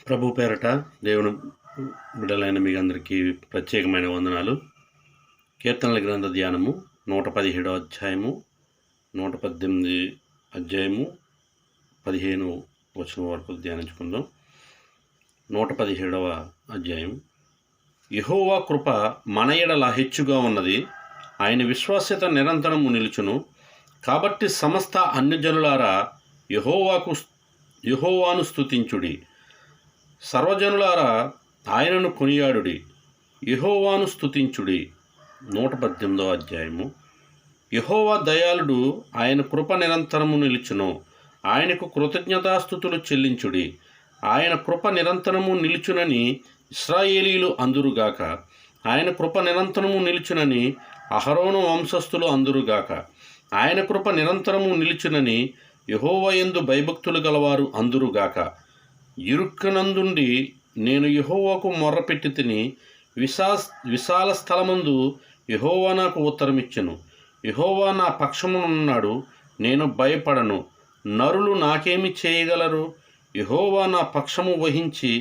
ప్రభు పేరట దేవుని బిడ్డలైన మీ అందరికీ ప్రత్యేకమైన వందనాలు. కీర్తనల గ్రంథ ధ్యానము 117 అధ్యాయము 118 అధ్యాయము 15 వచనం వరకు ధ్యానించుకుందాం. 117వ అధ్యాయం. యెహోవా కృప మన ఎడల హెచ్చుగా ఉన్నది, ఆయన విశ్వాస్యత నిరంతరము నిలుచును. కాబట్టి సమస్త అన్యజనులారా యెహోవాను స్తుతించుడి. సర్వజనులారా ఆయనను కొనియాడుడి, యెహోవాను స్తుతించుడి. 118వ అధ్యాయము. యెహోవా దయాళుడు, ఆయన కృప నిరంతరము నిలుచును. ఆయనకు కృతజ్ఞతాస్తుతులు చెల్లించుడి. ఆయన కృప నిరంతరము నిలుచునని ఇశ్రాయేలీయులు అందురుగాక. ఆయన కృప నిరంతరము నిలుచునని అహరోను వంశస్థులు అందురుగాక. ఆయన కృప నిరంతరము నిలుచునని యెహోవా యందు భయభక్తులు గలవారు అందురుగాక. ఇరుక్కనందుండి నేను యెహోవాకు మొర్రపెట్టి తిని, విశాల స్థలమందు యెహోవా నాకు ఉత్తరమిచ్చెను. యెహోవా నా పక్షమునున్నాడు, నేను భయపడను. నరులు నాకేమి చేయగలరు? యెహోవా నా పక్షము వహించి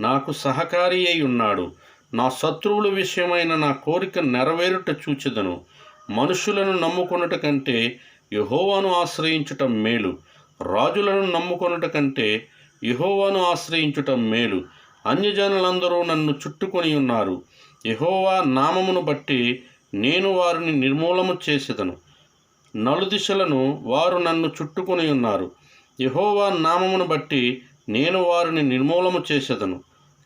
నాకు సహకారి అయి ఉన్నాడు. నా శత్రువుల విషయమైన నా కోరిక నెరవేరుట చూచెదను. మనుషులను నమ్ముకొనుట కంటే యెహోవాను ఆశ్రయించుట మేలు. రాజులను నమ్ముకొనుట కంటే యెహోవాను ఆశ్రయించుట మేలు. అన్యజనులందరూ నన్ను చుట్టుకొని ఉన్నారు. యెహోవా నామమును బట్టి నేను వారిని నిర్మూలము చేసేదను. నలుదిశలను వారు నన్ను చుట్టుకొని ఉన్నారు. యెహోవా నామమును బట్టి నేను వారిని నిర్మూలము చేసేదను.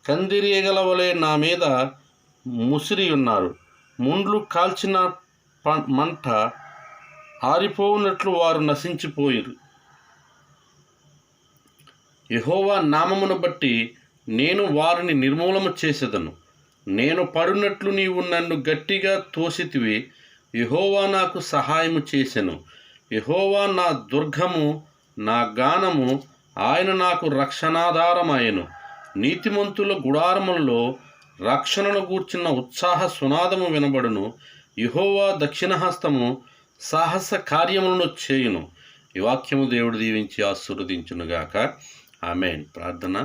కందిరీగల వలె నా మీద ముసిరి ఉన్నారు. ముండ్లు కాల్చిన మంట ఆరిపోవునట్లు వారు నశించిపోయిరు. యెహోవా నామమును బట్టి నేను వారిని నిర్మూలము చేసేదను. నేను పడునట్లు నీవు నన్ను గట్టిగా తోసితివి. యెహోవా నాకు సహాయము చేసెను. యెహోవా నా దుర్గము, నా గానము, ఆయన నాకు రక్షణాధారమాయెను. నీతిమంతుల గుడారములలో రక్షణను గూర్చిన ఉత్సాహ సునాదము వినబడును. యెహోవా దక్షిణహస్తము సాహస కార్యములను చేయును. ఈ వాక్యము దేవుడు దీవించి ఆశీర్వదించునుగాక. ఆమేన్. ప్రార్థన.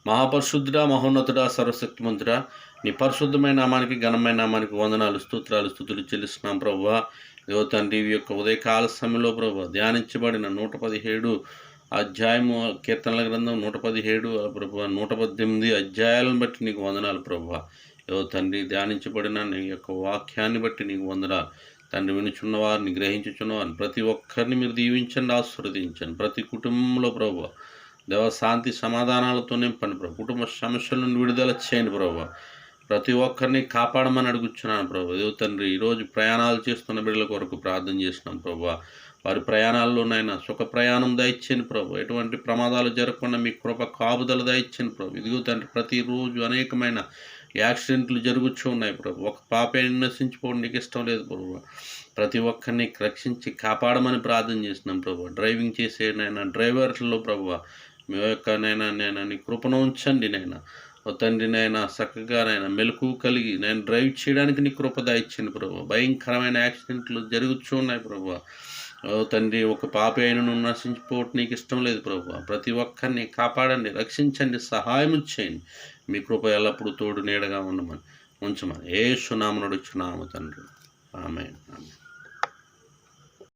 మహాపరిశుద్ధుడా, మహోన్నతుడా, సర్వశక్తిమంతుడా, నీ పరిశుద్ధమైన నామానికి, ఘనమైన నామానికి వందనాలు, స్తోత్రాలు, స్తుతులు చెల్లిస్తున్నాం ప్రభువా. దేవ తండ్రి, ఈ యొక్క ఉదయకాల సమయంలో ప్రభువా ధ్యానించబడిన 117 అధ్యాయము కీర్తనల గ్రంథం 117 ప్రభువా 118 అధ్యాయాలను బట్టి నీకు వందనాలు ప్రభువా. దేవ తండ్రి, ధ్యానించబడిన నీ యొక్క వాక్యాన్ని బట్టి నీకు వందనాలు తండ్రి. వినుచున్న వారిని, గ్రహించుచున్న వారిని ప్రతి ఒక్కరిని మీరు దీవించండి, ఆశీర్వదించండి. ప్రతి కుటుంబంలో ప్రభువా దేవ శాంతి సమాధానాలతో నింపండి ప్రభు. కుటుంబ సమస్యల నుండి విడుదల చేయండి ప్రభు. ప్రతి ఒక్కరిని కాపాడమని అడుగుచున్నాను ప్రభు. దేవ తండ్రి, ఈరోజు ప్రయాణాలు చేస్తున్న బిడ్డల కొరకు ప్రార్థన చేస్తున్నాం ప్రభు. వారి ప్రయాణాల్లోనైనా సుఖ ప్రయాణం దయచేయండి ప్రభు. ఎటువంటి ప్రమాదాలు జరగకుండా మీ కృప కాపుదల దయచేయండి ప్రభు. ఇదిగో తండ్రి, ప్రతిరోజు అనేకమైన యాక్సిడెంట్లు జరుగుతూ ఉన్నాయి ప్రభు. ఒక పాపే నశించిపోవడం నీకు ఇష్టం లేదు ప్రభు. ప్రతి ఒక్కరిని రక్షించి కాపాడమని ప్రార్థన చేస్తున్నాం ప్రభు. డ్రైవింగ్ చేసేనైనా డ్రైవర్లలో ప్రభు మీ యొక్క నేను నీ కృపను ఉంచండి నైనా. ఓ తండ్రి నైనా, చక్కగానైనా మెలకు కలిగి నేను డ్రైవ్ చేయడానికి నీ కృప దయచేయండి ప్రభు. భయంకరమైన యాక్సిడెంట్లు జరుగుతూ ఉన్నాయి ప్రభు. ఓ తండ్రి, ఒక పాప అయినను నశించిపోవటం నీకు ఇష్టం లేదు ప్రభు. ప్రతి ఒక్కరిని కాపాడండి, రక్షించండి, సహాయం చేయండి. మీ కృప ఎల్లప్పుడూ తోడు నీడగా ఉంచమని యేసు నామమున అడుగుచున్నాము తండ్రి. ఆమేన్.